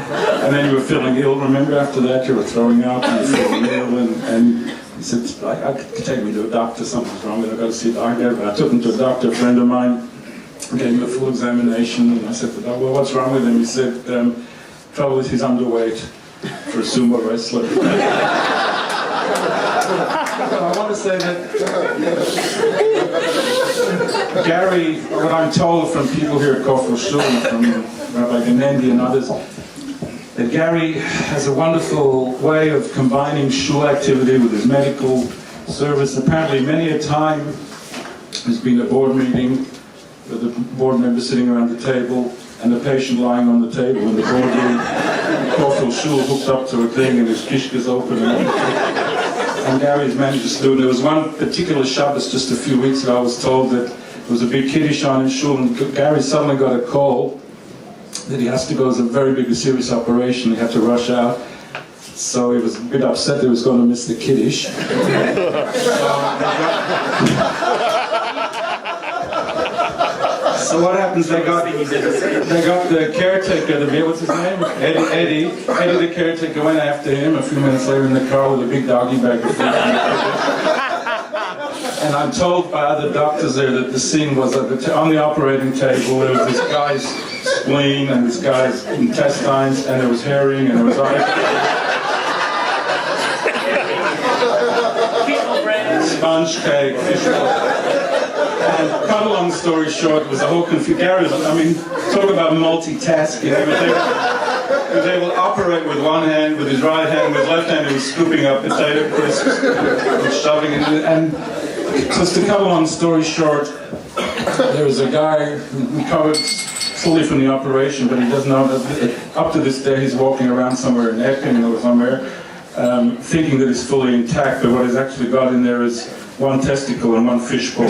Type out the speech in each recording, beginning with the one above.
And then you were feeling ill, remember? After that, you were throwing up and you were feeling ill, and he said, I could take me to a doctor, something's wrong, I've got to see a doctor. I took him to a doctor, a friend of mine, gave him a full examination, and I said to the doctor, well, what's wrong with him? He said, trouble is he's underweight for a sumo wrestler. I want to say that Gary, what I'm told from people here at Kofel Shul, from Rabbi Genendi and others, that Gary has a wonderful way of combining shul activity with his medical service. Apparently many a time there's been a board meeting with the board members sitting around the table and the patient lying on the table in the boardroom, Kofel Shul hooked up to a thing and his kishka's open and Gary's managed to do it. There was one particular Shabbos just a few weeks ago, I was told that there was a big kiddush on in shul and Gary suddenly got a call that he has to go. It's a very big, serious operation. He had to rush out. So he was a bit upset that he was going to miss the kiddush. So what happens, they got the caretaker, what's his name? Eddie the caretaker went after him a few minutes later in the car with a big doggy bag of food. And I'm told by other doctors there that the scene was on the operating table, there was this guy's spleen and this guy's intestines, and there was herring and there was sponge cake, fish ball. And cut a long story short, it was a whole confusion. Gary, I mean, talk about multitasking. He was able to operate with one hand, with his right hand, with his left hand he was scooping up potato crisps and shoving it in. And just to cut a long story short, there was a guy who recovered fully from the operation, but he doesn't know that up to this day he's walking around somewhere in Epping or somewhere, thinking that he's fully intact, but what he's actually got in there is one testicle and one fishbowl.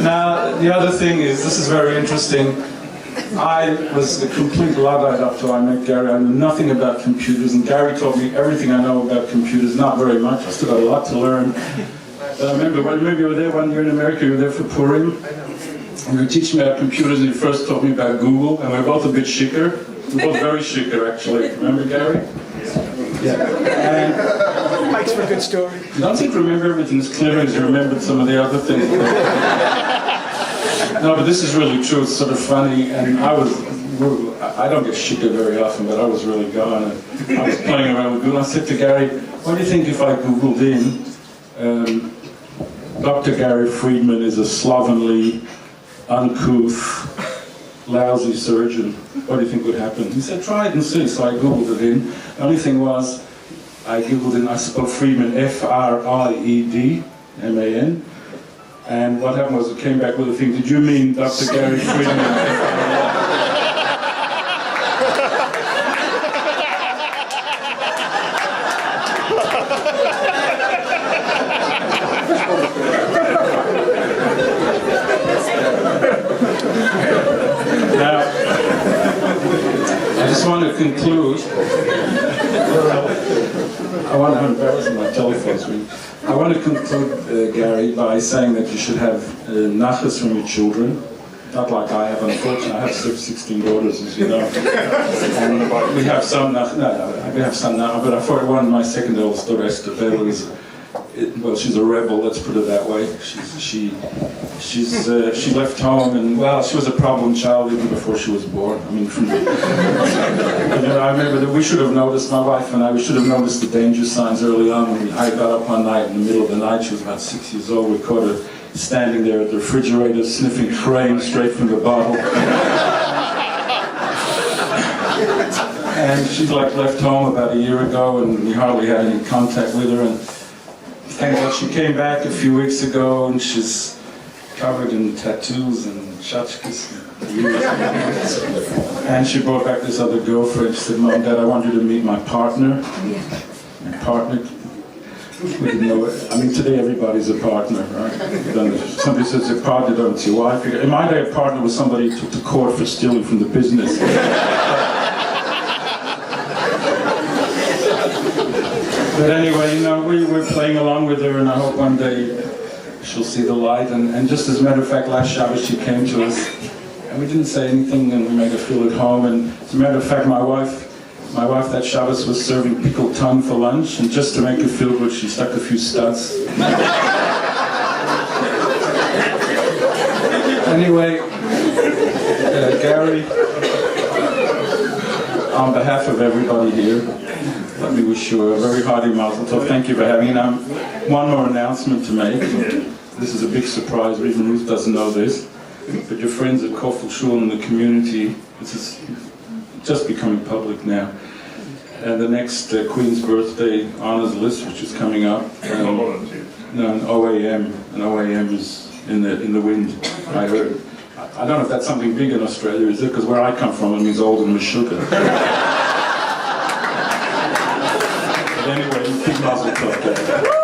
Now, the other thing is, this is very interesting. I was a complete Luddite up till I met Gary. I knew nothing about computers, and Gary taught me everything I know about computers. Not very much. I still got a lot to learn. But I remember you were there one year in America. You were there for Purim. And you were teaching me about computers, and you first taught me about Google. And we were both a bit chicker. We were both very chicker, actually. Remember, Gary? Yeah. And makes for a good story. You don't seem to remember everything as clear as you remembered some of the other things. No, but this is really true. It's sort of funny, and I don't get shikah very often, but I was really gone, and I was playing around with Google. I said to Gary, what do you think if I Googled in, Dr. Gary Friedman is a slovenly, uncouth, lousy surgeon. What do you think would happen? He said, try it and see. So I Googled it in. The only thing was, I Googled in, I spelled Friedman, F-R-I-E-D-M-A-N. And what happened was it came back with a thing, did you mean Dr. Gary Friedman? Now, I just want to conclude. I want to embarrass my telephone screen. I want to conclude, Gary, by saying that you should have nachas from your children. Not like I have, unfortunately. I have 16 daughters, as you know. And we have some nachas, we have some nachas, but I thought one, my second oldest daughter, Esther Bell, is, well, she's a rebel, let's put it that way. She left home, and well, she was a problem child even before she was born. I mean, I remember that we should have noticed, my wife and I, we should have noticed the danger signs early on. When I got up one night in the middle of the night, she was about 6 years old, we caught her standing there at the refrigerator sniffing cream straight from the bottle. And she's like left home about a year ago, and we hardly had any contact with her. And thank God she came back a few weeks ago, and she's covered in tattoos and tchotchkes. And she brought back this other girlfriend. She said, Mom, Dad, I want you to meet my partner. My partner. We didn't know it. I mean, today everybody's a partner, right? Then if somebody says a partner, don't it's your wife. In my day, a partner was somebody who took to court for stealing from the business. But anyway, we're playing along with her, and I hope one day she'll see the light. And just as a matter of fact, last Shabbos she came to us, and we didn't say anything, and we made her feel at home. And as a matter of fact, my wife that Shabbos was serving pickled tongue for lunch, and just to make her feel good, she stuck a few studs. Anyway, Gary, on behalf of everybody here, let me wish you a very hearty mazel tov. Thank you for having me. One more announcement to make. This is a big surprise. Even Ruth doesn't know this. But your friends at Kofel Shul in the community, this is just becoming public now. And the next Queen's birthday honors list, which is coming up. No, an OAM. An OAM is in the wind, I heard. I don't know if that's something big in Australia, is it? Because where I come from, it means old and Meshuggah. But anyway, big mazel tov.